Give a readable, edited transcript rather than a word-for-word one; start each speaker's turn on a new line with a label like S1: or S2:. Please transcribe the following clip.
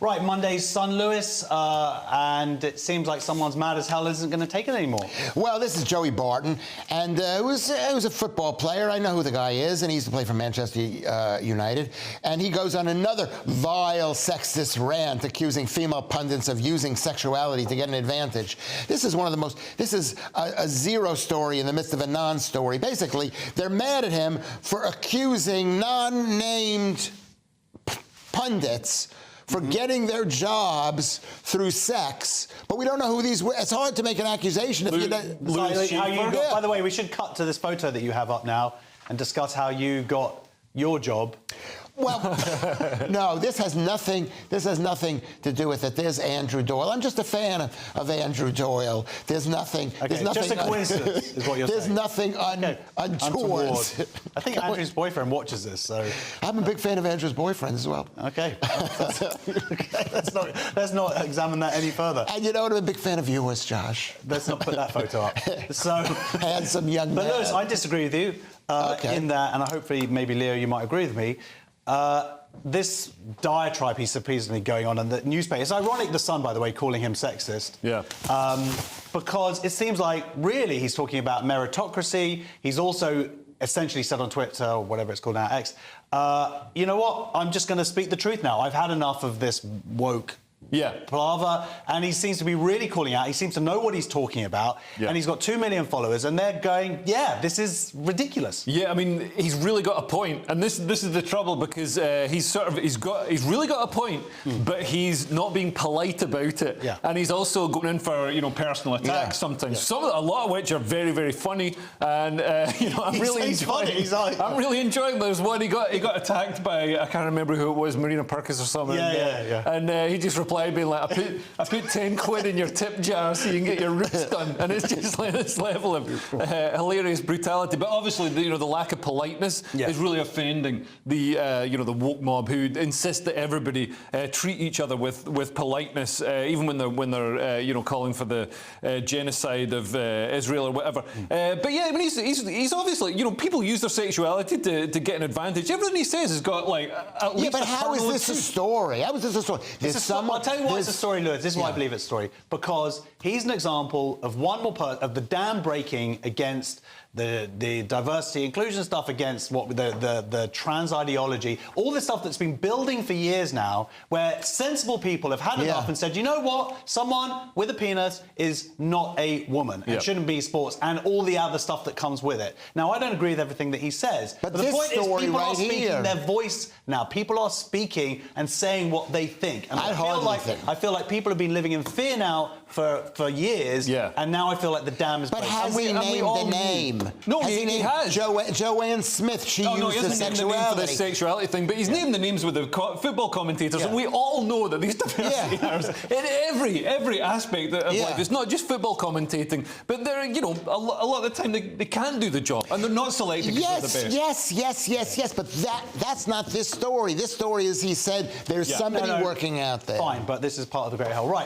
S1: Right, Monday's Son Lewis, and it seems like someone's mad as hell isn't going to take it anymore.
S2: Well, this is Joey Barton, and it was a football player. I know who the guy is, and he used to play for Manchester United. And he goes on another vile sexist rant accusing female pundits of using sexuality to get an advantage. This is one of the most, this is a zero story in the midst of a non-story. Basically, they're mad at him for accusing non-named pundits for getting their jobs through sex, but we don't know who these were. It's hard to make an accusation if you don't.
S1: By the way, we should cut to this photo that you have up now and discuss how you got your job.
S2: Well, no, this has nothing to do with it. There's Andrew Doyle. I'm just a fan of Andrew Doyle. There's nothing.
S1: Okay,
S2: there's nothing.
S1: Just a coincidence, is what you're saying.
S2: There's nothing untoward.
S1: I think Andrew's boyfriend watches this, so.
S2: I'm a big fan of Andrew's boyfriend as well.
S1: Okay. Let's not examine that any further.
S2: And you know what? I'm a big fan of yours, Josh.
S1: Let's not put that photo up. So,
S2: handsome young man.
S1: But Lewis, I disagree with you in that, and hopefully, maybe Leo, you might agree with me. This diatribe he's supposedly going on in the newspaper. It's ironic, The Sun, by the way, calling him sexist.
S3: Yeah.
S1: Because it seems like, really, he's talking about meritocracy. He's also essentially said on Twitter, or whatever it's called now, X, you know what? I'm just going to speak the truth now. I've had enough of this woke palaver, and he seems to be really calling out. He seems to know what he's talking about, and he's got 2 million followers, and they're going, yeah, this is ridiculous.
S3: Yeah, I mean, he's really got a point, and this is the trouble, because he's really got a point, but he's not being polite about it, and he's also going in for personal attacks sometimes. A lot of which are very, very funny, and I'm really enjoying. There's one he got attacked by, I can't remember who it was, Marina Perkins or something. And he just replied being like, I put 10 quid in your tip jar so you can get your roots done, and it's just like this level of hilarious brutality. But obviously, the lack of politeness is really offending the the woke mob, who insist that everybody treat each other with politeness, even when they're calling for the genocide of Israel or whatever. But yeah, I mean, he's obviously people use their sexuality to get an advantage. Everything he says has got like at least.
S2: Yeah, but how is this a story? How is this a story?
S1: I'll tell you why it's a story, Lewis. This is why I believe it's a story. Because he's an example of one more part of the dam breaking against the diversity, inclusion stuff, against what the trans ideology, all this stuff that's been building for years now, where sensible people have had enough and said, you know what, someone with a penis is not a woman and shouldn't be sports, and all the other stuff that comes with it. Now, I don't agree with everything that he says, but the point is people are speaking their voice now. People are speaking and saying what they think. And I feel like people have been living in fear now for years, and now I feel like the dam is breaking.
S2: But has he named the name?
S3: No, he has.
S2: Joanne Smith, she used the sexuality.
S3: Named the name for the sexuality thing, but he's named the names with the football commentators, and we all know that these diversity hours in every aspect of life. It's not just football commentating, but they're, a lot of the time they can't do the job, and they're not selected because they're the best.
S2: Yes, but that's not this story. This story is, he said, there's somebody working out there.
S1: Fine, but this is part of the great hell. Right.